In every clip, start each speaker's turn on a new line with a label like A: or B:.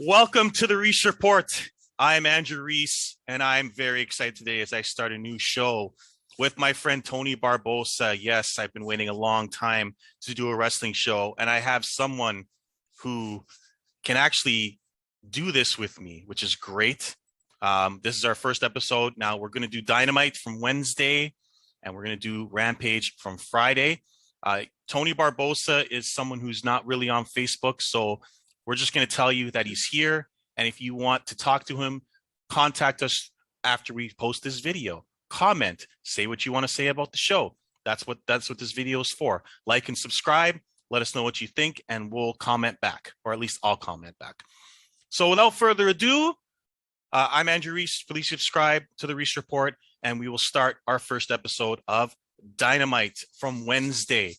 A: Welcome to the Reese Report. I'm Andrew Reese, and I'm very excited today as I start a new show with my friend Tony Barbosa. Yes, I've been waiting a long time to do a wrestling show, and I have someone who can actually do this with me, which is great. This is our first episode. Now we're going to do Dynamite from Wednesday, and we're going to do Rampage from Friday. Tony Barbosa is someone who's not really on Facebook, so we're just going to tell you that he's here. And if you want to talk to him, contact us after we post this video. Comment, say what you want to say about the show. That's what this video is for. Like and subscribe. Let us know what you think, and we'll comment back, or at least I'll comment back. So without further ado, I'm Andrew Reese. Please subscribe to the Reese Report, and we will start our first episode of Dynamite from Wednesday.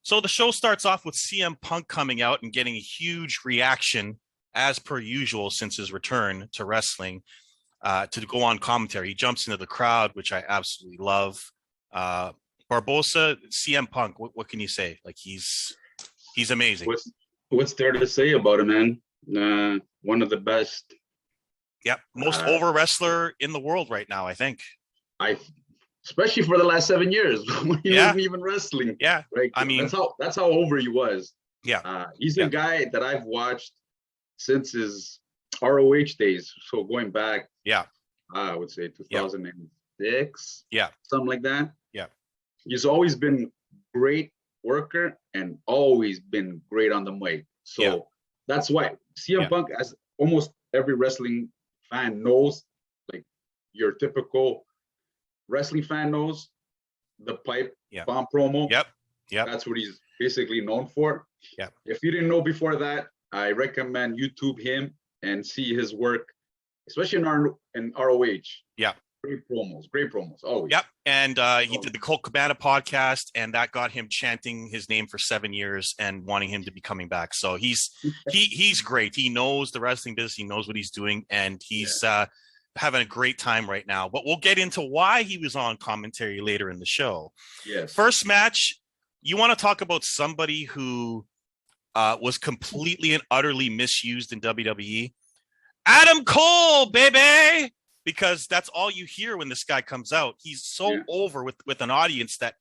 A: So the show starts off with CM Punk coming out and getting a huge reaction, as per usual, since his return to wrestling, to go on commentary. He jumps into the crowd, which I absolutely love. Barbosa, CM Punk, what can you say? Like, he's amazing.
B: What's there to say about him, man? One of the best.
A: Yep, most over wrestler in the world right now, I think.
B: Especially for the last 7 years when he wasn't even wrestling.
A: Yeah,
B: like,
A: I mean,
B: that's how over he was.
A: Yeah,
B: he's a guy that I've watched since his ROH days. So going back, I would say 2006, something like that. Yeah, he's always been great worker and always been great on the mic. So that's why CM Punk, as almost every wrestling fan knows, like your typical wrestling fan knows, the pipe bomb promo. Yep. That's what he's basically known for. Yeah. If you didn't know before that, I recommend YouTube him and see his work, especially in ROH. Yeah. Great promos, always. Yep. And he did the Colt Cabana podcast, and that got him chanting his name for 7 years and wanting him to be coming back. So he's great. He knows the wrestling business. He knows what he's doing, and he's having a great time right now. But we'll get into why he was on commentary later in the show. Yes. First match, you want to talk about somebody who was completely and utterly misused in WWE? Adam Cole, baby! Because that's all you hear when this guy comes out. He's so over with an audience that,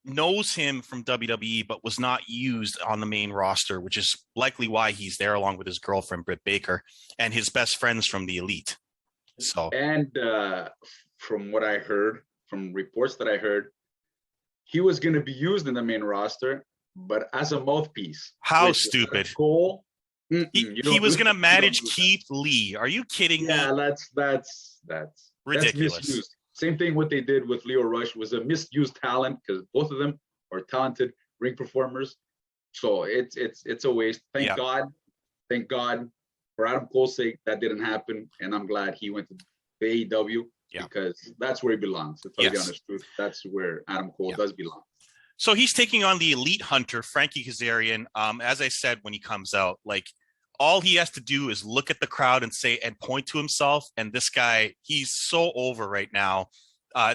B: knows him from WWE, but was not used on the main roster, which is likely why he's there along with his girlfriend, Britt Baker, and his best friends from the Elite. So, and from what I heard, from reports that I heard, he was going to be used in the main roster, but as a mouthpiece. How stupid. Cole, he was going to manage Keith Lee. Are you kidding me? Yeah, that's ridiculous. That's misused. Same thing what they did with Leo Rush was a misused talent, because both of them are talented ring performers. So it's a waste. Thank God for Adam Cole's sake that didn't happen, and I'm glad he went to AEW because that's where he belongs. To tell you the honest truth, that's where Adam Cole does belong. So he's taking on the Elite Hunter, Frankie Kazarian. As I said, when he comes out, like, all he has to do is look at the crowd and point to himself. And this guy, he's so over right now.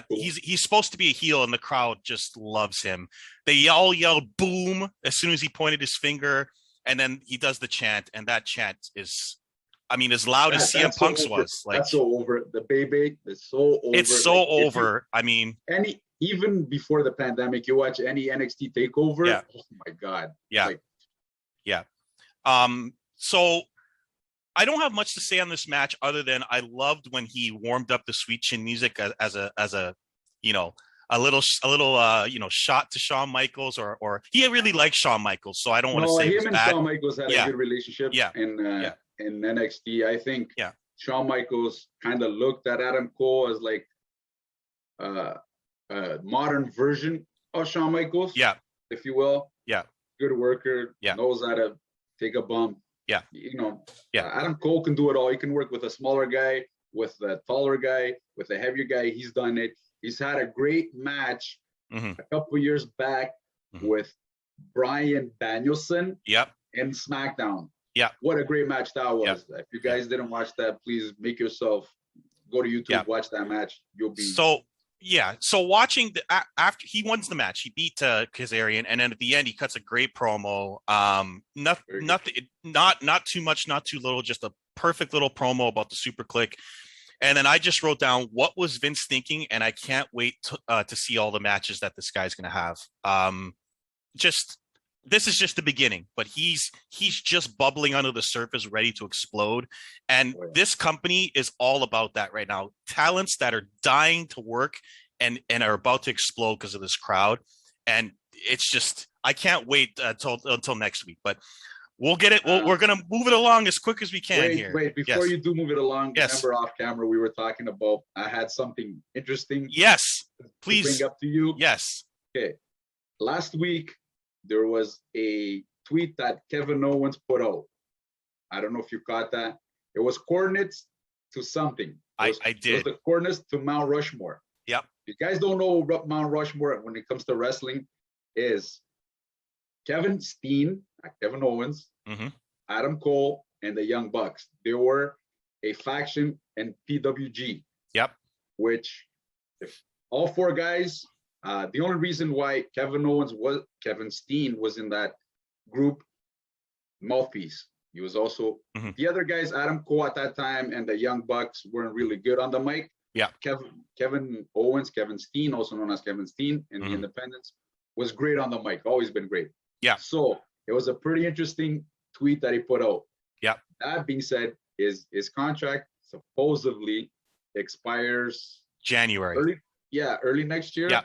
B: He's supposed to be a heel, and the crowd just loves him. They all yelled boom as soon as he pointed his finger, and then he does the chant, and that chant is, as loud as CM Punk's was. Like, that's so over. The baby is so over. It's so over. Even before the pandemic, you watch any NXT takeover. Oh my God. So I don't have much to say on this match other than I loved when he warmed up the Sweet Chin music as a little shot to Shawn Michaels, or he really likes Shawn Michaels, so I don't want to say him and bad. Shawn Michaels had a good relationship in NXT. I think Shawn Michaels kind of looked at Adam Cole as like a modern version of Shawn Michaels, if you will. Good worker, knows how to take a bump. Adam Cole can do it all. He can work with a smaller guy, with a taller guy, with a heavier guy. He's done it. He's had a great match a couple years back with Bryan Danielson in SmackDown. What a great match that was. If you guys didn't watch that, please make yourself go to YouTube, watch that match. You'll be
A: Yeah. So watching after he wins the match, he beat Kazarian, and then at the end he cuts a great promo. Not too much, not too little, just a perfect little promo about the Super Click. And then I just wrote down what was Vince thinking, and I can't wait to see all the matches that this guy's going to have. Just this is just the beginning, but he's just bubbling under the surface, ready to explode. And this company is all about that right now. Talents that are dying to work and are about to explode because of this crowd. And it's just, I can't wait until next week, but we'll get it. We're going to move it along as quick as we can here.
C: Wait, before you do move it along, remember off camera, we were talking about, I had something interesting.
A: Yes, please.
C: To bring up to you.
A: Yes.
C: Okay. Last week, there was a tweet that Kevin Owens put out. I don't know if you caught that. It was coordinates to something.
A: I did.
C: It was the coordinates to Mount Rushmore.
A: Yep.
C: If you guys don't know what Mount Rushmore when it comes to wrestling is, Kevin Owens, Adam Cole, and the Young Bucks. They were a faction in PWG.
A: Yep.
C: Which, if all four guys, the only reason why Kevin Steen was in that group, mouthpiece. He was also the other guys, Adam Cole at that time, and the Young Bucks weren't really good on the mic.
A: Yeah.
C: Kevin Owens, Kevin Steen, also known as Kevin Steen in the Independents, was great on the mic. Always been great.
A: Yeah.
C: So it was a pretty interesting tweet that he put out.
A: Yeah.
C: That being said, his contract supposedly expires
A: January.
C: Early next year.
A: Yeah.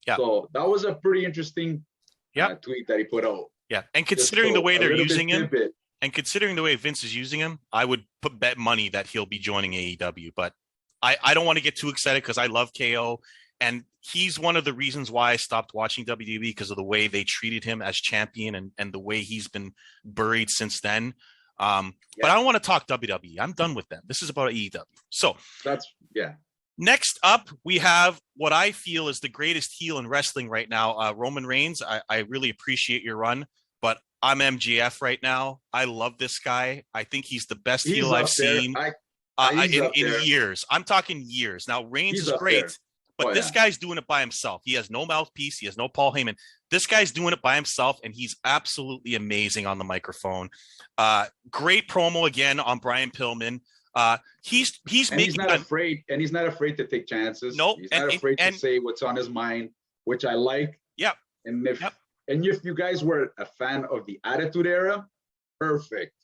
A: Yeah.
C: So that was a pretty interesting tweet that he put out.
A: Yeah. And considering the way they're using him, and considering the way Vince is using him, I would bet money that he'll be joining AEW. But I don't want to get too excited because I love KO. And he's one of the reasons why I stopped watching WWE, because of the way they treated him as champion and the way he's been buried since then. But I don't want to talk WWE. I'm done with them. This is about AEW. So next up, we have what I feel is the greatest heel in wrestling right now, Roman Reigns. I really appreciate your run, but I'm MJF right now. I love this guy. I think he's the best heel I've seen in years. I'm talking years. Now, Reigns is great, but this guy's doing it by himself. He has no mouthpiece. He has no Paul Heyman. This guy's doing it by himself, and he's absolutely amazing on the microphone. Great promo again on Brian Pillman. He's not
C: afraid, and he's not afraid to take chances.
A: Nope.
C: He's not afraid to say what's on his mind, which I like.
A: Yep.
C: And if you guys were a fan of the Attitude Era, perfect.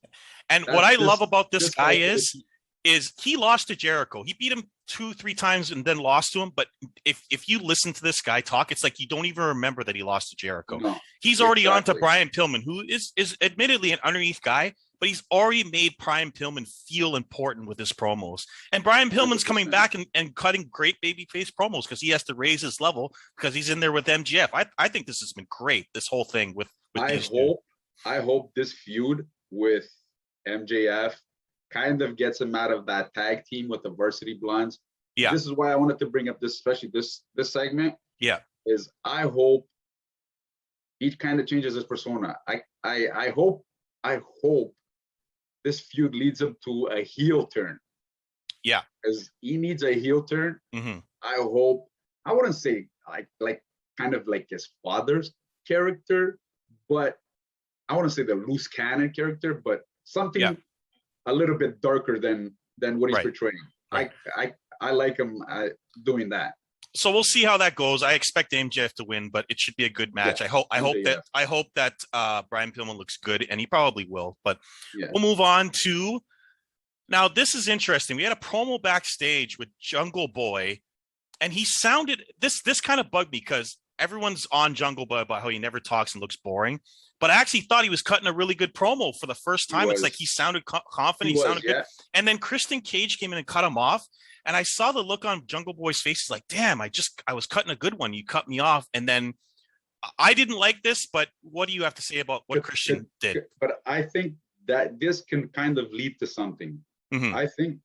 A: And what I love about this guy is he lost to Jericho. He beat him 2-3 times and then lost to him. But if you listen to this guy talk, it's like you don't even remember that he lost to Jericho. No, he's already on to Brian Pillman, who is admittedly an underneath guy, but he's already made Brian Pillman feel important with his promos. And Brian Pillman's 100%. Coming back and cutting great babyface promos because he has to raise his level because he's in there with MJF. I think this has been great, this whole thing with
C: I hope this feud with MJF kind of gets him out of that tag team with the Varsity Blondes. Yeah. This is why I wanted to bring up this, especially this segment.
A: Yeah.
C: Is I hope he kind of changes his persona. I hope this feud leads him to a heel turn.
A: Yeah.
C: Because he needs a heel turn.
A: Mm-hmm.
C: I wouldn't say like kind of like his father's character, but I want to say the loose cannon character, but something a little bit darker than what he's portraying. Right. I like him doing that.
A: So we'll see how that goes. I expect MJF to win, but it should be a good match. Yeah, I hope that Brian Pillman looks good, and he probably will. But we'll move on to now. This is interesting. We had a promo backstage with Jungle Boy, and he sounded this kind of bugged me because everyone's on Jungle Boy about how he never talks and looks boring. But I actually thought he was cutting a really good promo for the first time. It's like he sounded confident. He sounded good. And then Kristen Cage came in and cut him off. And I saw the look on Jungle Boy's face. He's like, damn, I was cutting a good one. You cut me off. And then I didn't like this, but what do you have to say about what Christian did?
C: But I think that this can kind of lead to something.
A: Mm-hmm.
C: I think,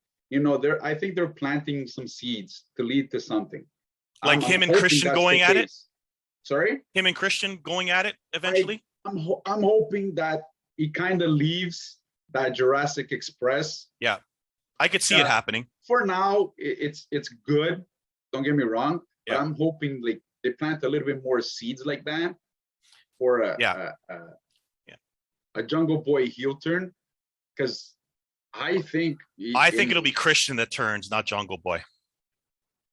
C: I think they're planting some seeds to lead to something.
A: Like him and Christian going at it?
C: Sorry?
A: Him and Christian going at it eventually?
C: I'm hoping that he kind of leaves that Jurassic Express.
A: Yeah, I could see it happening.
C: For now, it's good. Don't get me wrong, but I'm hoping like they plant a little bit more seeds like that for a Jungle Boy heel turn, because I think
A: it'll be Christian that turns, not Jungle Boy.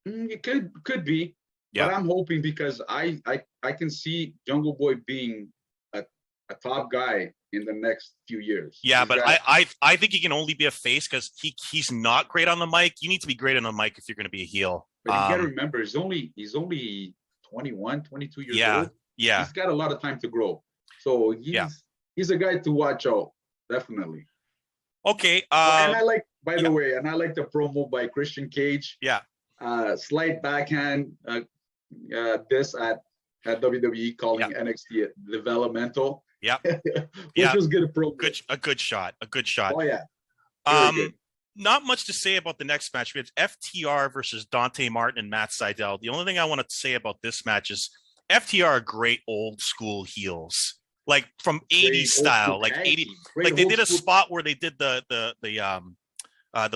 C: It could be,
A: but
C: I'm hoping, because I can see Jungle Boy being a top guy in the next few years.
A: Yeah, but I think he can only be a face because he's not great on the mic. You need to be great on the mic if you're going to be a heel.
C: But you got to remember, he's only 21, 22 years old.
A: Yeah,
C: he's got a lot of time to grow. So he's a guy to watch out, definitely.
A: Okay.
C: And I like, by the way, and I like the promo by Christian Cage.
A: Yeah.
C: Slight backhand this at WWE, calling NXT developmental.
A: Yeah.
C: Which was good promo.
A: A good shot.
C: Oh yeah.
A: Not much to say about the next match. We have FTR versus Dante Martin and Matt Seidel. The only thing I want to say about this match is FTR are great old school heels, like from 80s style, like 80. Like they did a spot where they did the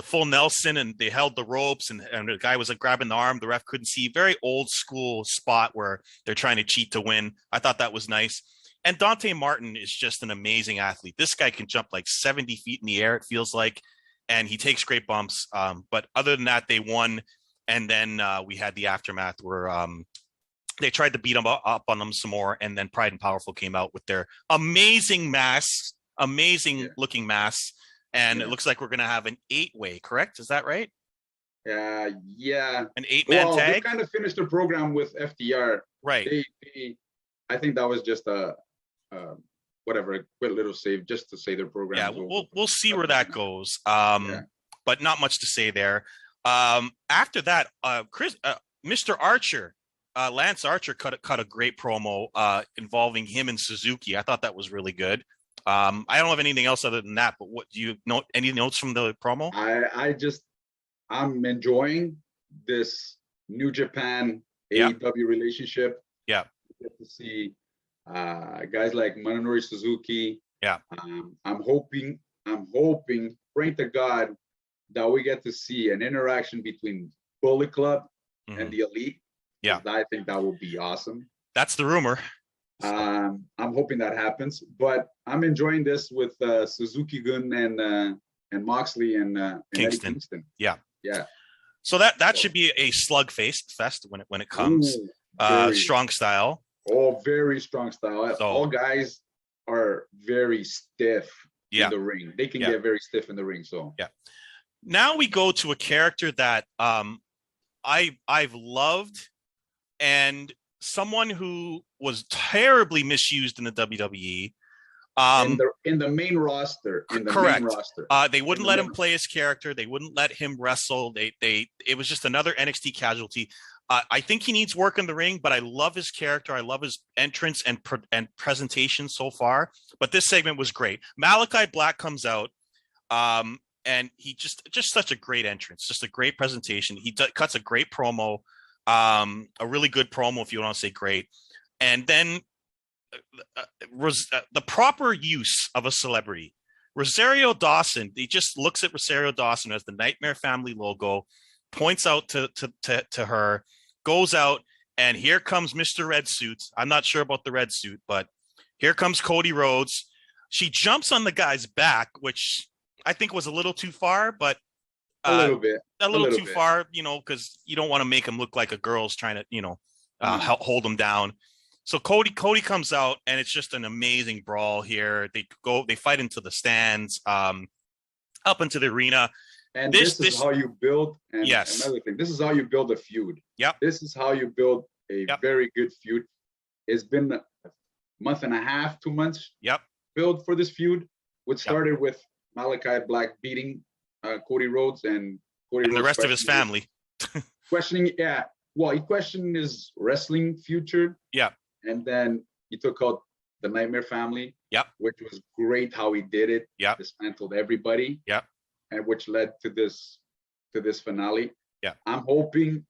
A: full Nelson and they held the ropes and the guy was like grabbing the arm. The ref couldn't see. Very old school spot where they're trying to cheat to win. I thought that was nice. And Dante Martin is just an amazing athlete. This guy can jump like 70 feet in the air, it feels like, and he takes great bumps. But other than that, they won. And then we had the aftermath where they tried to beat him up on them some more. And then Pride and Powerful came out with their amazing masks, looking masks. And it looks like we're going to have an 8-way, correct? Is that right?
C: Yeah.
A: An 8-man tag?
C: They kind of finished the program with FTR.
A: Right.
C: I think that was just a quick little save just to say their program.
A: Yeah, we'll see where that goes. But not much to say there. After that, Mr. Archer, Lance Archer cut a great promo involving him and Suzuki. I thought that was really good. I don't have anything else other than that, but what do you know? Any notes from the promo?
C: I'm enjoying this New Japan AEW relationship.
A: Yeah.
C: Get to see guys like Minoru Suzuki.
A: Yeah.
C: I'm hoping, praying to God that we get to see an interaction between Bullet Club and the Elite.
A: Yeah.
C: I think that would be awesome.
A: That's the rumor.
C: I'm hoping that happens, but I'm enjoying this with Suzuki-gun and Moxley and
A: Kingston.
C: Eddie Kingston.
A: Yeah. So that should be a slug fest when it comes. Strong style.
C: Oh, very strong style.
A: So,
C: all guys are very stiff in the ring. They can get very stiff in the ring. So
A: now we go to a character that I've loved, and someone who was terribly misused in the WWE.
C: In the main roster.
A: Correct. They wouldn't let him play his character. They wouldn't let him wrestle. It was just another NXT casualty. I think he needs work in the ring, but I love his character. I love his entrance and presentation so far. But this segment was great. Malachi Black comes out, and he just such a great entrance, just a great presentation. He cuts a great promo, a really good promo, if you want to say great. And then the proper use of a celebrity. Rosario Dawson, he just looks at Rosario Dawson as the Nightmare Family logo, points out to her, goes out, and here comes Mr. Red Suit. I'm not sure about the red suit, but here comes Cody Rhodes. She jumps on the guy's back, which I think was a little too far, but
C: a little bit
A: too far, because you don't want to make him look like a girl's trying to, hold him down. So Cody comes out, and it's just an amazing brawl here. They fight into the stands, up into the arena.
C: And this is how you build. And another thing, this is how you build a feud.
A: Yep.
C: This is how you build a very good feud. It's been a month and a half, 2 months.
A: Yep.
C: Build for this feud, which started with Malachi Black beating Cody Rhodes and
A: the rest of his family.
C: Questioning, he questioned his wrestling future.
A: Yeah.
C: And then he took out the Nightmare Family.
A: Yep.
C: Which was great how he did it.
A: Yep.
C: Dismantled everybody.
A: Yep.
C: And which led to this finale.
A: Yeah.
C: I'm hoping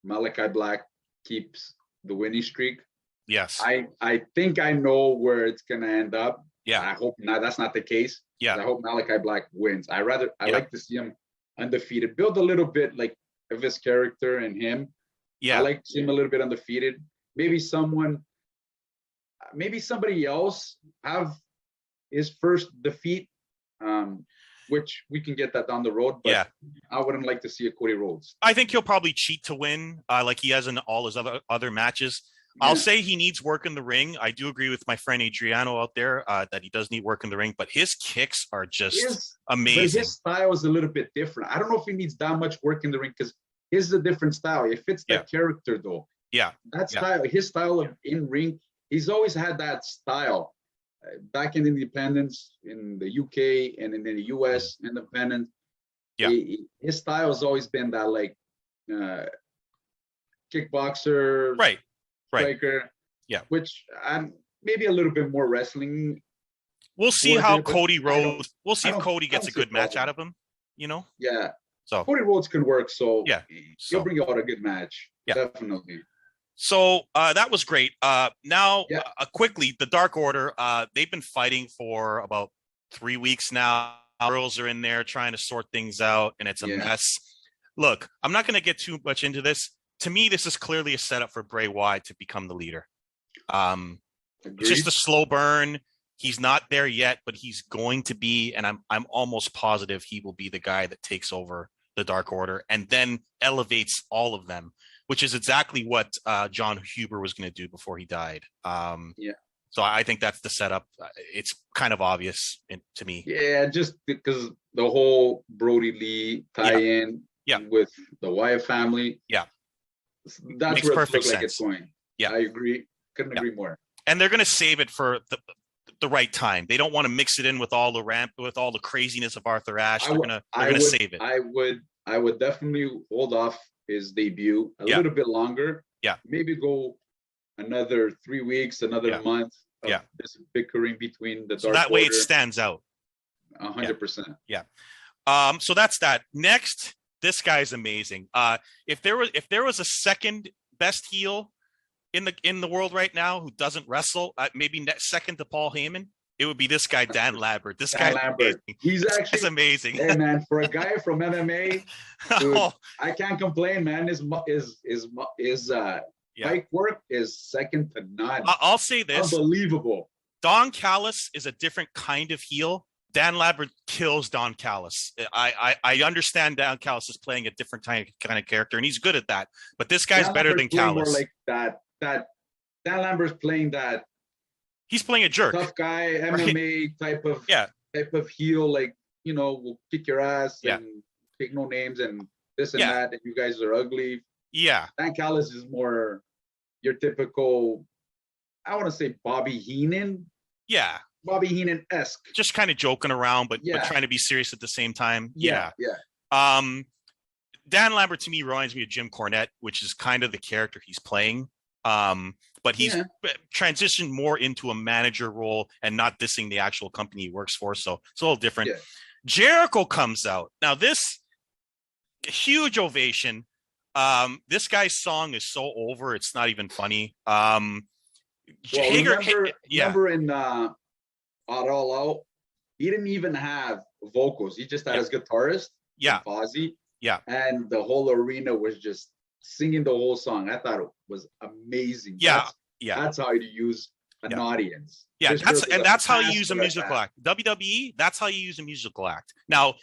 C: Malachi Black keeps the winning streak.
A: Yes.
C: I think I know where it's gonna end up.
A: Yeah.
C: I hope not. That's not the case.
A: Yeah.
C: I hope Malachi Black wins. I like to see him undefeated. Build a little bit like of his character and him.
A: Yeah.
C: I like to see him a little bit undefeated. Maybe somebody else have his first defeat, which we can get that down the road. But I wouldn't like to see a Cody Rhodes.
A: I think he'll probably cheat to win, like he has in all his other matches. Yeah. I'll say he needs work in the ring. I do agree with my friend Adriano out there that he does need work in the ring, but his kicks are just amazing.
C: But his style is a little bit different. I don't know if he needs that much work in the ring because his is a different style. It fits that character though.
A: Yeah.
C: That style, his style of in ring, he's always had that style. Back in independence in the UK and in the US independent, his style has always been that like kickboxer, striker, which maybe a little bit more wrestling.
A: We'll see how Cody Rhodes. We'll see if Cody gets a good match out of him. You know.
C: Yeah.
A: So
C: Cody Rhodes can work. So he'll bring out a good match.
A: Yeah.
C: Definitely.
A: So that was great. Now, quickly, the Dark Order, they've been fighting for about 3 weeks now. Girls are in there trying to sort things out, and it's a mess. Look, I'm not going to get too much into this. To me, this is clearly a setup for Bray Wyatt to become the leader. It's just a slow burn. He's not there yet, but he's going to be, and I'm almost positive he will be the guy that takes over the Dark Order and then elevates all of them, which is exactly what John Huber was going to do before he died. So I think that's the setup. It's kind of obvious to me.
C: Yeah, just because the whole Brody Lee tie-in with the Wyatt family.
A: Yeah.
C: That's
A: Makes
C: where it
A: perfect
C: looks
A: sense.
C: like it's going.
A: Yeah.
C: I agree. Couldn't agree more.
A: And they're going to save it for the right time. They don't want to mix it in with all the craziness of Arthur Ashe. They're going to save it.
C: I would definitely hold off his debut a little bit longer.
A: Yeah.
C: Maybe go another 3 weeks, another month of this bickering between the Dark
A: That way
C: Order.
A: it stands out.
C: 100%.
A: Yeah. So that's that. Next, this guy's amazing. If there was a second best heel in the world right now who doesn't wrestle, maybe second to Paul Heyman, it would be this guy, Dan Lambert. This guy,
C: he's actually
A: amazing.
C: Hey man, for a guy from MMA, dude, I can't complain, man. His mic work is second to none.
A: I'll say this:
C: unbelievable.
A: Don Callis is a different kind of heel. Dan Lambert kills Don Callis. I understand Don Callis is playing a different kind of character, and he's good at that. But this guy's better than Callis.
C: More like that Dan Lambert's playing that.
A: He's playing a jerk,
C: tough guy, MMA type of heel. Like, you know, will kick your ass and take no names and this and that. And you guys are ugly.
A: Yeah.
C: Dan Callis is more your typical. I want to say Bobby Heenan.
A: Yeah.
C: Bobby Heenan-esque.
A: Just kind of joking around, but trying to be serious at the same time. Yeah. Dan Lambert to me reminds me of Jim Cornette, which is kind of the character he's playing. But he's transitioned more into a manager role and not dissing the actual company he works for. So it's a little different. Yeah. Jericho comes out. Now, this huge ovation. This guy's song is so over, it's not even funny.
C: Remember in All Out, he didn't even have vocals. He just had his guitarist, Fozzy.
A: Yeah.
C: And the whole arena was just singing the whole song. I thought it was amazing. That's how you use an audience.
A: Yeah, that's how you use a musical act. WWE, that's how you use a musical act. Now,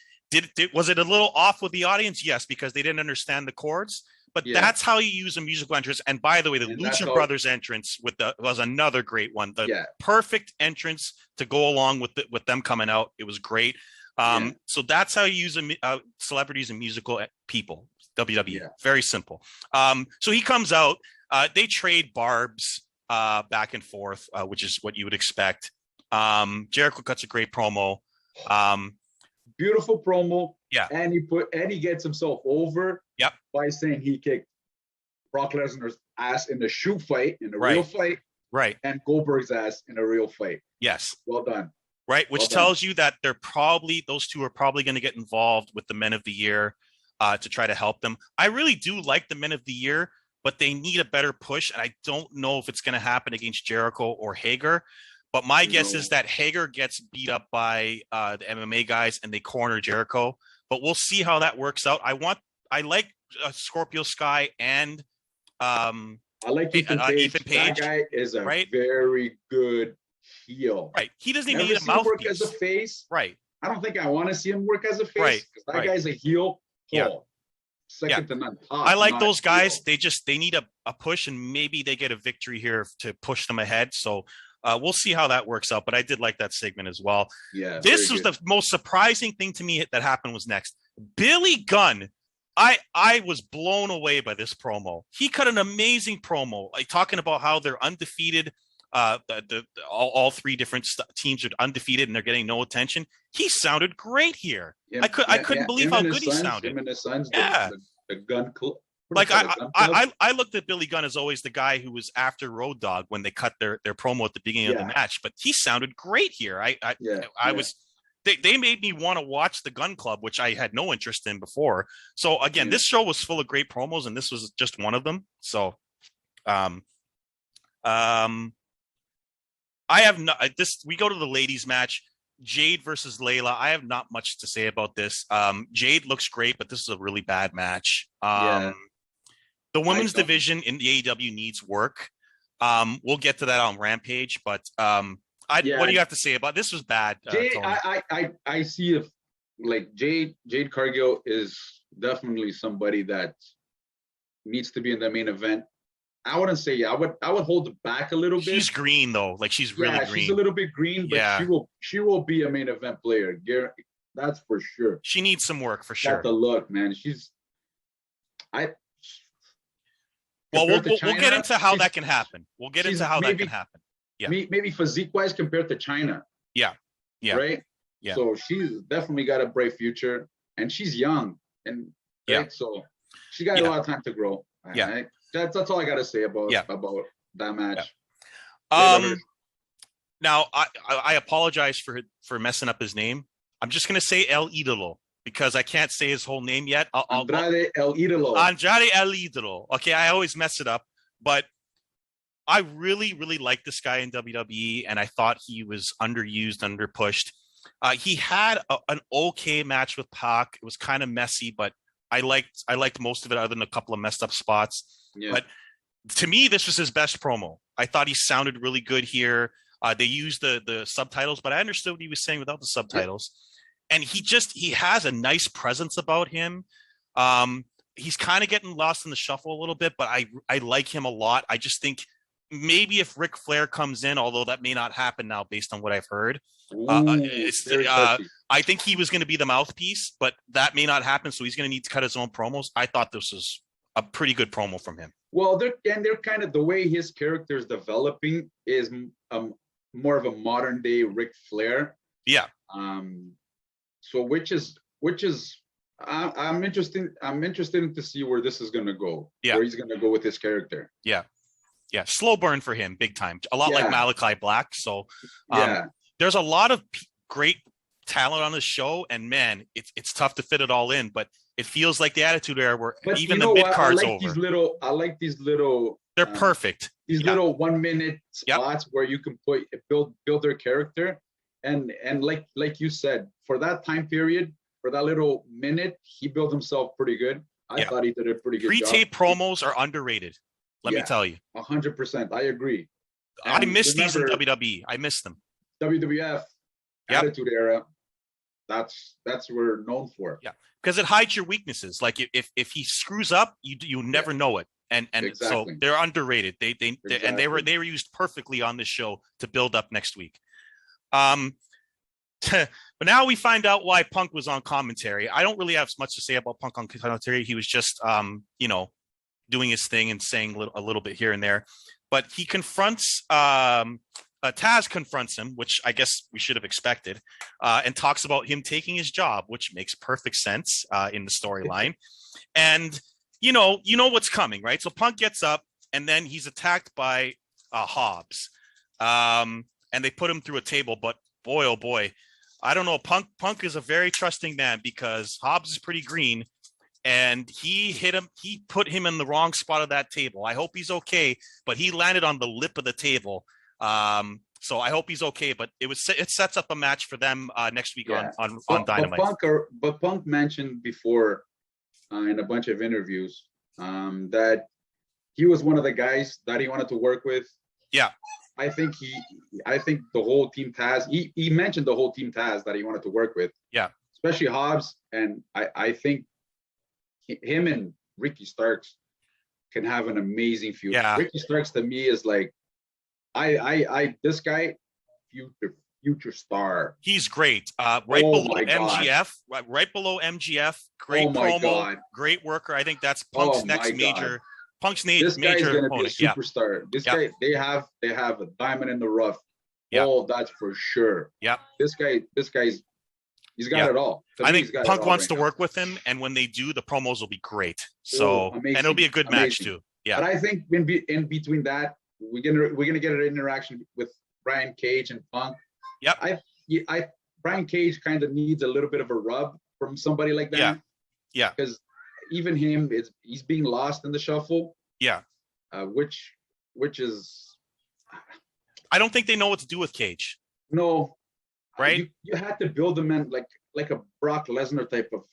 A: was it a little off with the audience? Yes, because they didn't understand the chords. But that's how you use a musical entrance. And by the way, the Lucha Brothers entrance was another great one. The perfect entrance to go along with them coming out. It was great. So that's how you use celebrities and musical people. WWE. Very simple. So he comes out. They trade barbs back and forth, which is what you would expect. Jericho cuts a great promo.
C: Beautiful promo.
A: Yeah.
C: And he gets himself over by saying he kicked Brock Lesnar's ass in the shoe fight, in the real fight.
A: Right.
C: And Goldberg's ass in a real fight.
A: Yes.
C: Well done.
A: Right. Which tells you that those two are probably going to get involved with the Men of the Year to try to help them. I really do like the Men of the Year, but they need a better push. And I don't know if it's going to happen against Jericho or Hager. But my guess is that Hager gets beat up by the MMA guys and they corner Jericho. But we'll see how that works out. Scorpio Sky and
C: I like Ethan Page. That guy is a very good heel.
A: Right. He doesn't
C: even
A: need a mouthpiece.
C: Work as a face.
A: Right.
C: I don't think I want to see him work as a face. Because that guy's a heel. Second to none.
A: I like those guys. Heel. They need a push, and maybe they get a victory here to push them ahead. So we'll see how that works out. But I did like that segment as well.
C: Yeah.
A: This was the most surprising thing to me that happened was next. Billy Gunn. I was blown away by this promo. He cut an amazing promo, like talking about how they're undefeated. All three different teams are undefeated and they're getting no attention. He sounded great here. I couldn't believe how good he sounded.
C: Him and his sons, the Gun Club.
A: Like I looked at Billy Gunn as always the guy who was after Road Dogg when they cut their promo at the beginning of the match, but he sounded great here. I was. They made me want to watch the Gun Club, which I had no interest in before. So again, this show was full of great promos, and this was just one of them. So, I have no. We go to the ladies' match, Jade versus Layla. I have not much to say about this. Jade looks great, but this is a really bad match. The women's division in the AEW needs work. We'll get to that on Rampage, but what do you have to say about this? Was bad.
C: Jade, I see if like Jade Cargill is definitely somebody that needs to be in the main event. I wouldn't say I would hold it back a little bit.
A: She's green though, like she's really green.
C: She's a little bit green, but she will be a main event player. That's for sure.
A: She needs some work for sure.
C: Got the look, man.
A: We'll get into how that can happen. We'll get into how that can happen. Yeah.
C: Maybe physique-wise compared to China.
A: Yeah.
C: Right?
A: Yeah.
C: So she's definitely got a bright future. And she's young. And so she got a lot of time to grow.
A: Yeah.
C: That's all I got to say about that match.
A: Now, I apologize for messing up his name. I'm just going to say El Idolo because I can't say his whole name yet.
C: Andrade El Idolo.
A: Andrade El Idolo. Okay, I always mess it up. But I really, really like this guy in WWE, and I thought he was underused, underpushed. He had an okay match with Pac. It was kind of messy, but I liked most of it other than a couple of messed up spots.
C: Yeah.
A: But to me, this was his best promo. I thought he sounded really good here. They used the subtitles, but I understood what he was saying without the subtitles. Yeah. And he has a nice presence about him. He's kind of getting lost in the shuffle a little bit, but I like him a lot. I just think maybe if Ric Flair comes in, although that may not happen now based on what I've heard, I think he was going to be the mouthpiece, but that may not happen. So he's going to need to cut his own promos. I thought this was a pretty good promo from him.
C: Well, they're kind of the way his character is developing is more of a modern day Ric Flair.
A: Yeah.
C: So which is I'm interested to see where this is going to go.
A: Yeah.
C: Where he's going to go with his character.
A: Yeah. Yeah. Slow burn for him, big time. A lot like Malachi Black. So there's a lot of great talent on the show, and man, it's tough to fit it all in, but it feels like the Attitude Era where even the mid card's over.
C: I like these little.
A: They're perfect.
C: These little 1 minute spots where you can build their character, and like you said, for that time period, for that little minute, he built himself pretty good. I thought he did a pretty good job.
A: Pre-tape promos are underrated. Let me tell you.
C: 100%. I agree.
A: And I miss these in WWE. I miss them.
C: WWF, Attitude Era. That's what we're known for.
A: Yeah, because it hides your weaknesses. Like if he screws up, you never know it. And so they're underrated. And they were used perfectly on this show to build up next week. But now we find out why Punk was on commentary. I don't really have much to say about Punk on commentary. He was just doing his thing and saying a little bit here and there. But he confronts Taz confronts him, which I guess we should have expected, and talks about him taking his job, which makes perfect sense in the storyline. And you know what's coming, right? So Punk gets up, and then he's attacked by Hobbs, and they put him through a table. But boy, oh boy, I don't know. Punk is a very trusting man because Hobbs is pretty green, and he hit him. He put him in the wrong spot of that table. I hope he's okay, but he landed on the lip of the table. So I hope he's okay. But it sets up a match for them next week on Dynamite.
C: But Punk mentioned before in a bunch of interviews that he was one of the guys that he wanted to work with.
A: Yeah.
C: I think the whole team Taz, he mentioned the whole team Taz that he wanted to work with.
A: Yeah.
C: Especially Hobbs. And I think him and Ricky Starks can have an amazing feud.
A: Yeah.
C: Ricky Starks to me is like, this guy, future star.
A: He's great. Right below MGF. Right below MGF. Great promo. Great worker. I think that's Punk's next major. Punk's
C: this
A: major
C: guy's gonna
A: opponent.
C: be a superstar. This guy, they have a diamond in the rough.
A: Yeah.
C: Oh, that's for sure.
A: Yeah.
C: This guy's he's got it all.
A: I think Punk wants to work with him, and when they do, the promos will be great. So and it'll be a good match too. Yeah.
C: But I think in between that, we're gonna get an interaction with Brian Cage and Punk.
A: Yep.
C: Brian Cage kind of needs a little bit of a rub from somebody like that.
A: Yeah. Yeah.
C: Because even him, he's being lost in the shuffle.
A: Yeah.
C: Which is.
A: I don't think they know what to do with Cage.
C: No.
A: Right.
C: You had to build him in like a Brock Lesnar type of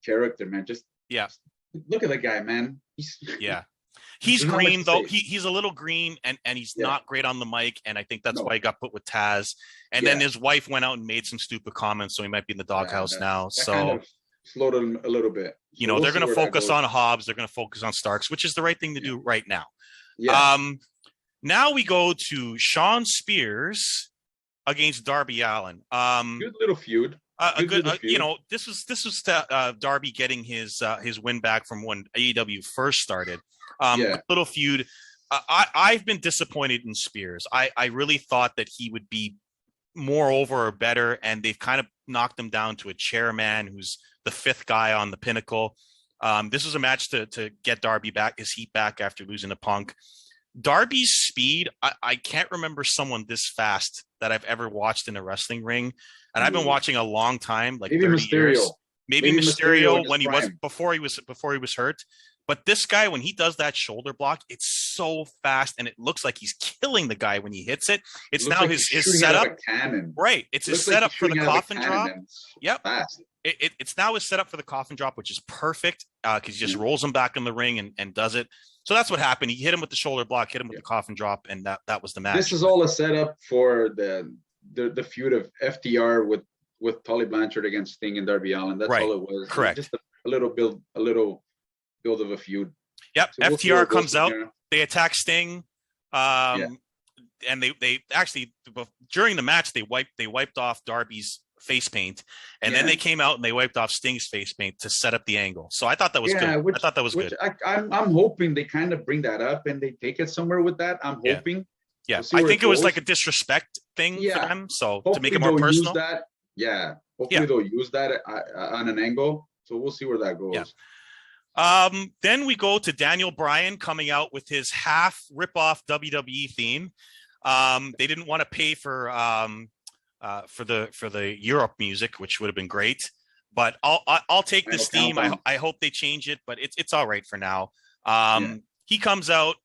C: character, man. Just look at the guy, man.
A: He's green though. He's a little green and he's not great on the mic. And I think that's why he got put with Taz. And then his wife went out and made some stupid comments. So he might be in the doghouse now. So kind of
C: slowed him a little bit.
A: So they're going to focus on Hobbs. They're going to focus on Starks, which is the right thing to do right now.
C: Yeah.
A: Now we go to Shawn Spears against Darby Allin.
C: Good little feud.
A: This was Darby getting his win back from when AEW first started. Little feud. I've been disappointed in Spears. I really thought that he would be more over or better, and they've kind of knocked him down to a chairman who's the fifth guy on the pinnacle. This was a match to get Darby back, his heat back after losing to Punk. Darby's speed, I can't remember someone this fast that I've ever watched in a wrestling ring, and I've been watching a long time, like
C: maybe
A: 30
C: Mysterio.
A: years. Maybe Mysterio when he
C: Bryan.
A: was before he was hurt. But this guy, when he does that shoulder block, it's so fast, and it looks like he's killing the guy when he hits it. It's now his setup. Right. It's his setup for the coffin drop. Yep. It's now his setup for the coffin drop, which is perfect because he just rolls him back in the ring and does it. So that's what happened. He hit him with the shoulder block, hit him with the coffin drop, and that was the match.
C: This is all a setup for the feud of FTR with Tully Blanchard against Sting and Darby Allin. That's all it was.
A: Correct.
C: Just a little build of a feud.
A: Yep. So FTR comes out. They attack Sting. And they actually during the match they wiped off Darby's face paint, and then they came out and they wiped off Sting's face paint to set up the angle. So I thought that was good. I thought that was good.
C: I'm hoping they kind of bring that up and they take it somewhere with that. I'm hoping.
A: Yeah, I think it was like a disrespect thing for them. So hopefully to make it more personal.
C: Hopefully they'll use that on an angle. So we'll see where that goes.
A: Yeah. Then we go to Daniel Bryan coming out with his half rip-off WWE theme. They didn't want to pay for the Europe music, which would have been great. But I'll take this theme. I hope they change it, but it's all right for now. He comes out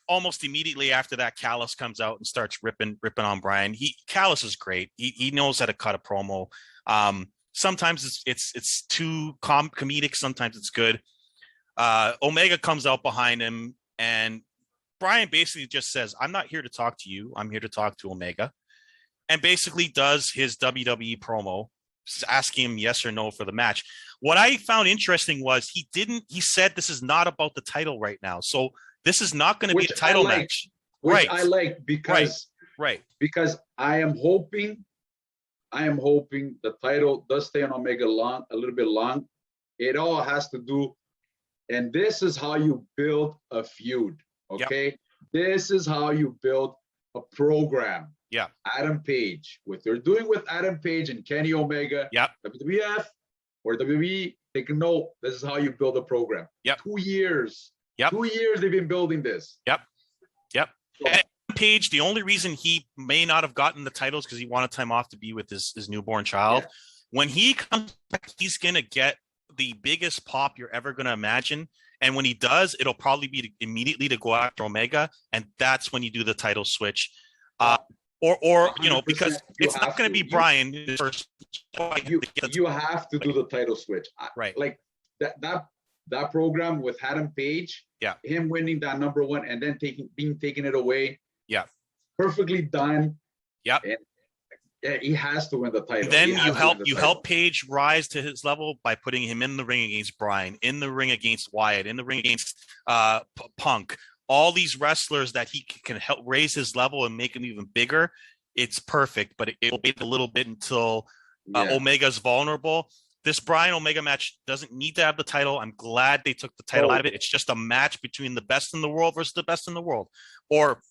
A: almost immediately after that. Callis comes out and starts ripping on Bryan. Callis is great. He knows how to cut a promo. Sometimes it's too comedic. Sometimes it's good. Omega comes out behind him, and Bryan basically just says, "I'm not here to talk to you. I'm here to talk to Omega," and basically does his WWE promo, asking him yes or no for the match. What I found interesting was he said this is not about the title right now. So this is not going to be a title match.
C: Which I like because because I am hoping the title does stay on Omega a little bit long. It all has to do, and this is how you build a feud. Okay, this is how you build a program.
A: Yeah,
C: Adam Page, what they're doing with Adam Page and Kenny Omega. WWF or WWE, take a note. This is how you build a program. 2 years. 2 years they've been building this.
A: So, and Page, the only reason he may not have gotten the titles because he wanted time off to be with his newborn child. When he comes back, he's gonna get the biggest pop you're ever gonna imagine. And when he does, it'll probably be immediately to go after Omega, and that's when you do the title switch. Or because it's not going to be Bryan first.
C: You have to do the title switch.
A: Right.
C: Like that program with Adam Page, him winning that number one and then being taken it away, perfectly done. And he has to win the title.
A: Then you help Page rise to his level by putting him in the ring against Bryan, in the ring against Wyatt, in the ring against Punk. All these wrestlers that he can help raise his level and make him even bigger. It's perfect, but it'll wait a little bit until Omega's vulnerable. This Bryan Omega match doesn't need to have the title. I'm glad they took the title out of it. It's just a match between the best in the world versus the best in the world, or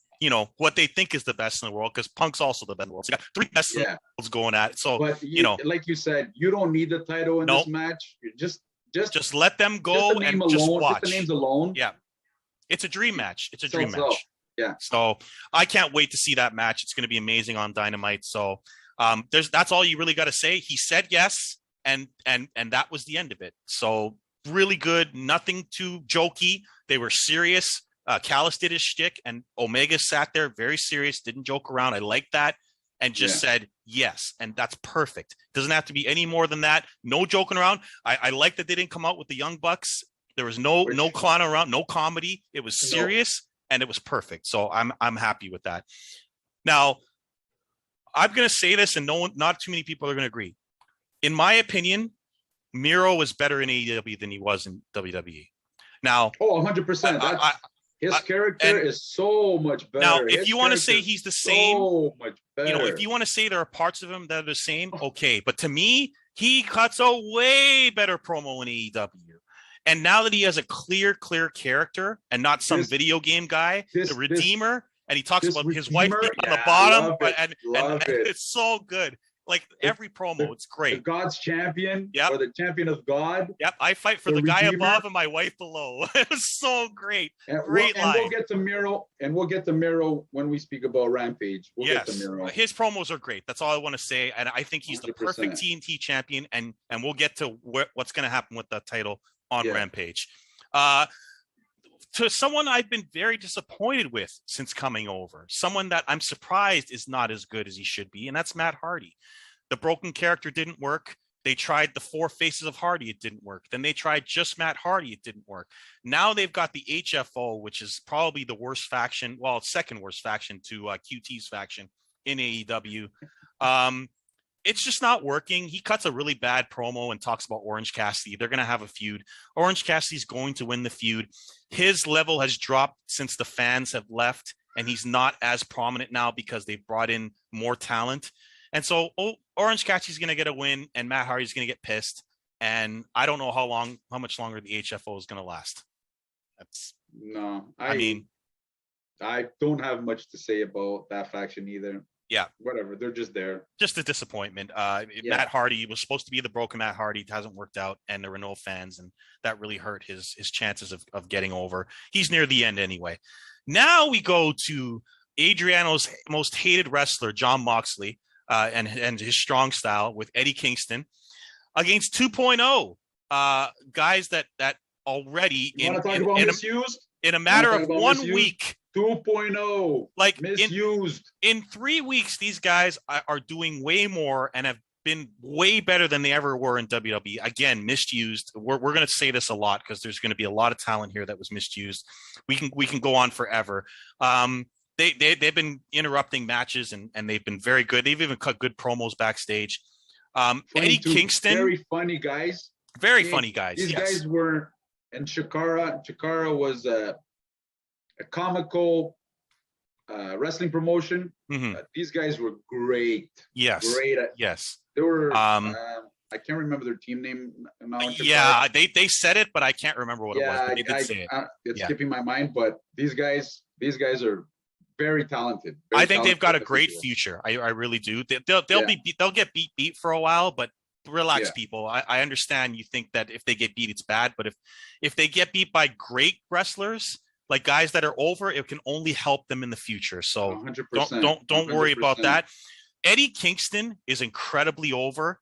A: what they think is the best in the world, because Punk's also the best in the world. So you got three best in the worlds going at it. So,
C: but like you said, you don't need the title in this match. You just
A: let them go and just watch.
C: Just the names alone.
A: Yeah, it's a dream match. It's a dream match.
C: Yeah.
A: So I can't wait to see that match. It's going to be amazing on Dynamite. So that's all you really got to say. He said yes, and that was the end of it. So really good. Nothing too jokey. They were serious. Callis did his shtick, and Omega sat there very serious, didn't joke around. I like that, and just said yes, and that's perfect. Doesn't have to be any more than that. No joking around. I like that they didn't come out with the Young Bucks. There was no clowning around, no comedy. It was serious, and it was perfect. So I'm happy with that. Now, I'm gonna say this, and not too many people are gonna agree. In my opinion, Miro was better in AEW than he was in WWE. Now,
C: 100%. His character is so much better.
A: Now, if you want to say he's the same,
C: so much better.
A: If you want to say there are parts of him that are the same, okay. But to me, he cuts a way better promo in AEW. And now that he has a clear character and not some video game guy, the Redeemer, and he talks about his wife being on the bottom, and it's so good. Like every promo, it's great.
C: The God's champion, or the champion of God.
A: Yep, I fight for the guy above and my wife below. It was so great. Great line.
C: And we'll get to Miro when we speak about Rampage. We'll get to Miro.
A: His promos are great. That's all I want to say. And I think he's 100%. The perfect TNT champion. And we'll get to what's going to happen with the title on Rampage. To someone I've been very disappointed with since coming over, someone that I'm surprised is not as good as he should be, and that's Matt Hardy. The broken character didn't work. They tried the Four Faces of Hardy. It didn't work. Then they tried just Matt Hardy. It didn't work. Now they've got the HFO, which is probably the worst faction. Well, second worst faction to QT's faction in AEW. It's just not working. He cuts a really bad promo and talks about Orange Cassidy. They're going to have a feud. Orange Cassidy's going to win the feud. His level has dropped since the fans have left, and he's not as prominent now because they've brought in more talent. And so Orange Cassidy's going to get a win, and Matt Hardy's going to get pissed. And I don't know how much longer the HFO is going to last.
C: I don't have much to say about that faction either.
A: Yeah.
C: Whatever. They're just there.
A: Just a disappointment. Matt Hardy was supposed to be the broken Matt Hardy. It hasn't worked out, and there were no fans, and that really hurt his chances of getting over. He's near the end anyway. Now we go to Adriano's most hated wrestler, Jon Moxley, and his strong style with Eddie Kingston against 2.0 guys that already in a matter of 1 week.
C: 2.0,
A: like
C: misused.
A: In 3 weeks, these guys are doing way more and have been way better than they ever were in WWE. Again, misused. We're going to say this a lot because there's going to be a lot of talent here that was misused. We can go on forever. They've been interrupting matches and they've been very good. They've even cut good promos backstage. Eddie Kingston,
C: very funny guys.
A: Very funny guys.
C: These guys were, and Chikara was a comical wrestling promotion.
A: Mm-hmm.
C: These guys were great.
A: Yes.
C: Great.
A: Yes.
C: They were. I can't remember their team name now.
A: They said it, but I can't remember what it was. But they did say it.
C: It's skipping my mind, but these guys are very talented.
A: I think they've got a great future. I really do. They'll get beat for a while, but relax, people. I understand you think that if they get beat, it's bad, but if they get beat by great wrestlers, like guys that are over, it can only help them in the future. So
C: 100%,
A: don't worry about that. Eddie Kingston is incredibly over.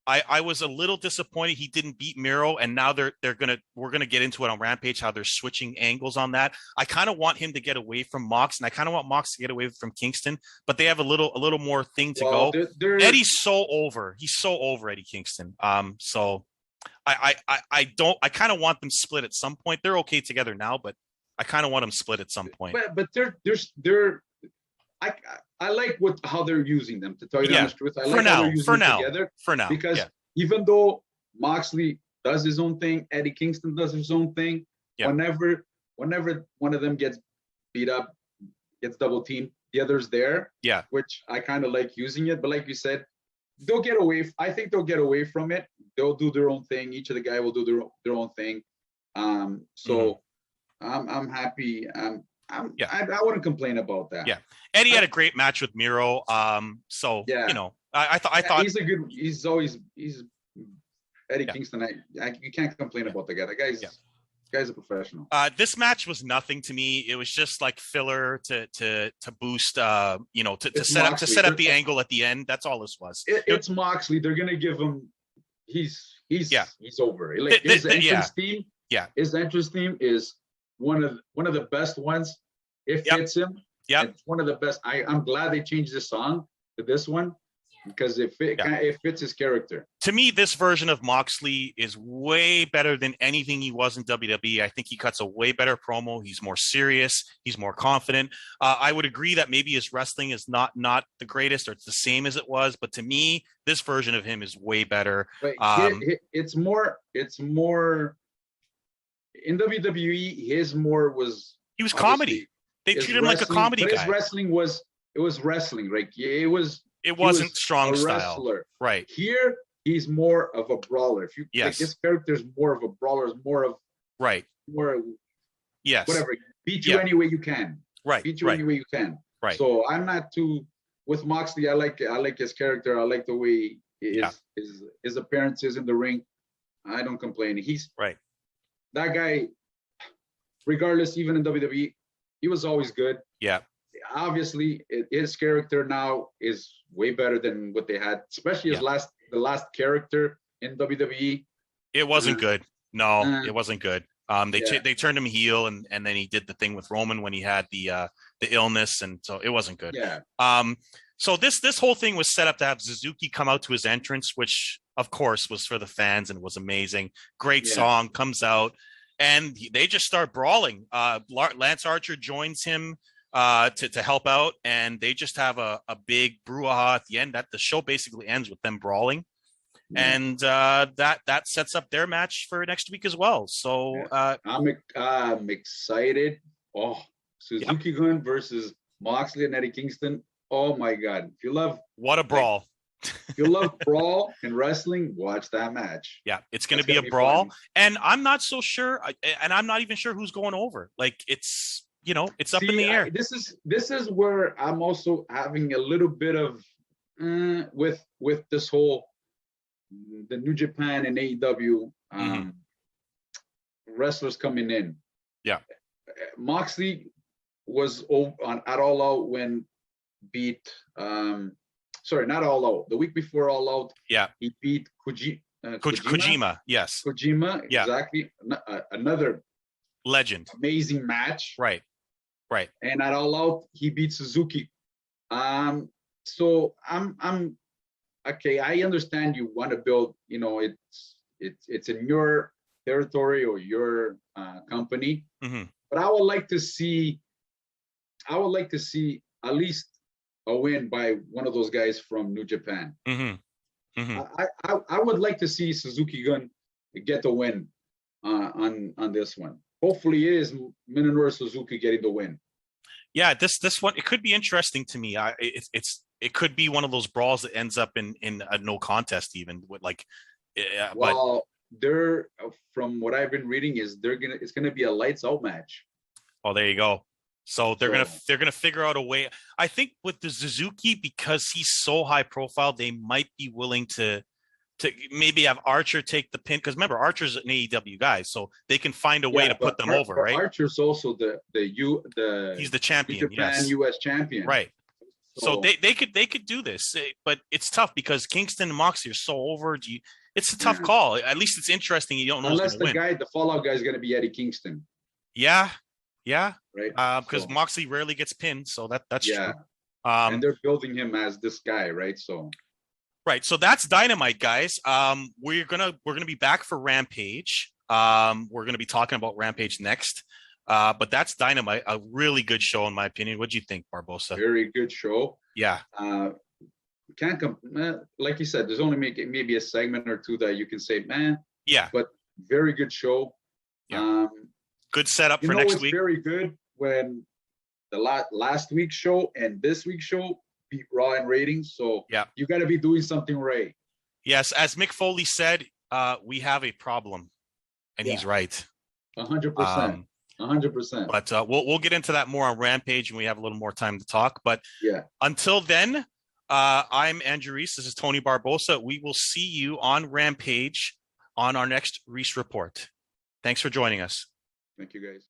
A: I was a little disappointed he didn't beat Miro, and now we're gonna get into it on Rampage how they're switching angles on that. I kind of want him to get away from Mox, and I kind of want Mox to get away from Kingston, but they have a little more thing to go. Eddie's so over. He's so over, Eddie Kingston. So I kind of want them split at some point. They're okay together now, but I kind of want them split at some point.
C: But they're I like how they're using them, to tell you the honest truth. I like how they're using them together.
A: For now.
C: Because even though Moxley does his own thing, Eddie Kingston does his own thing, whenever one of them gets beat up, gets double teamed, the other's there.
A: Yeah.
C: Which I kind of like using it. But like you said, they'll get away. I think they'll get away from it. They'll do their own thing. Each of the guy will do their own thing. So I'm happy. I wouldn't complain about that.
A: Yeah. Eddie had a great match with Miro. So you know, I thought
C: he's Eddie Kingston. You can't complain about the guy. The guy's a professional.
A: This match was nothing to me. It was just like filler to boost, you know, to set up the angle at the end. That's all this was.
C: It's Moxley. They're gonna give him. He's over. Like his entrance theme.
A: Yeah.
C: His entrance theme is one of the best ones. It fits him.
A: Yeah.
C: It's one of the best. I'm glad they changed the song to this one, because it fits his character.
A: To me, this version of Moxley is way better than anything he was in WWE. I think he cuts a way better promo. He's more serious. He's more confident. I would agree that maybe his wrestling is not the greatest, or it's the same as it was. But to me, this version of him is way better.
C: It's more in WWE. His more was
A: he was comedy. They treated him like a comedy guy.
C: His wrestling was wrestling, right? It wasn't
A: strong style.
C: Wrestler.
A: Right.
C: Here, he's more of a brawler. If you like, his character's more of a brawler, is more of whatever. Beat you any way you can.
A: Right.
C: Beat you any way you can.
A: Right.
C: So I'm not too with Moxley. I like his character. I like the way his appearances in the ring. I don't complain. He's that guy, regardless, even in WWE, he was always good.
A: Yeah.
C: Obviously, his character now is way better than what they had, especially the last character in WWE.
A: It wasn't good. No, it wasn't good. They turned him heel, and then he did the thing with Roman when he had the illness, and so it wasn't good.
C: Yeah.
A: So this whole thing was set up to have Suzuki come out to his entrance, which of course was for the fans and was amazing. Great song, comes out, and they just start brawling. Lance Archer joins him to help out, and they just have a big brouhaha at the end. That the show basically ends with them brawling, and that sets up their match for next week as well. So
C: I'm excited. Oh, Suzuki Gun versus Moxley and Eddie Kingston. Oh my God! If you love
A: what a brawl.
C: If you love brawl and wrestling, watch that match.
A: Yeah, it's going to be a brawl, and I'm not so sure, and I'm not even sure who's going over. Like it's. You know, it's up in the air.
C: This is where I'm also having a little bit of with this whole the New Japan and AEW wrestlers coming in.
A: Yeah,
C: Moxley was at All Out when beat. Sorry, not All Out. The week before All Out.
A: Yeah,
C: he beat
A: Kojima. Yes,
C: Kojima.
A: Yeah.
C: Exactly. Another
A: legend.
C: Amazing match.
A: Right.
C: And at All Out, he beat Suzuki. So I'm okay. I understand you want to build. You know, it's in your territory or your company. But I would like to see at least a win by one of those guys from New Japan. I would like to see Suzuki Gun get the win on this one. Hopefully, it is Minoru Suzuki getting the win.
A: Yeah, this one, it could be interesting to me. It could be one of those brawls that ends up in a no contest, even with like.
C: Well, they're from what I've been reading is it's gonna be a lights out match.
A: Oh, there you go. So they're gonna figure out a way. I think with the Suzuki, because he's so high profile, they might be willing to maybe have Archer take the pin, because remember Archer's an AEW guy, so they can find a way to put them over, right?
C: Archer's also
A: he's the champion,
C: Japan US champion,
A: right? So they could do this, but it's tough because Kingston and Moxley are so over. It's a tough call. At least it's interesting. You don't know
C: unless the Fallout guy is going to be Eddie Kingston.
A: Yeah,
C: right.
A: Because Moxley rarely gets pinned, so that's true.
C: And they're building him as this guy, right? So.
A: Right. So that's Dynamite, guys. We're gonna be back for Rampage. We're gonna be talking about Rampage next. But that's Dynamite, a really good show in my opinion. What do you think, Barbosa?
C: Very good show.
A: Yeah.
C: Can't come. Like you said, there's only maybe a segment or two that you can say, man.
A: Yeah.
C: But very good show.
A: Yeah. Good setup for next week.
C: Very good when the last week's show and this week's show beat Raw in ratings. So
A: yeah,
C: you got to be doing something right.
A: Yes, as Mick Foley said, we have a problem, and he's right.
C: 100%. 100%.
A: But we'll get into that more on Rampage when we have a little more time to talk. But
C: yeah,
A: until then, I'm AndrEW. This is Tony Barbosa. We will see you on Rampage on our next Reese Report. Thanks for joining us.
C: Thank you, guys.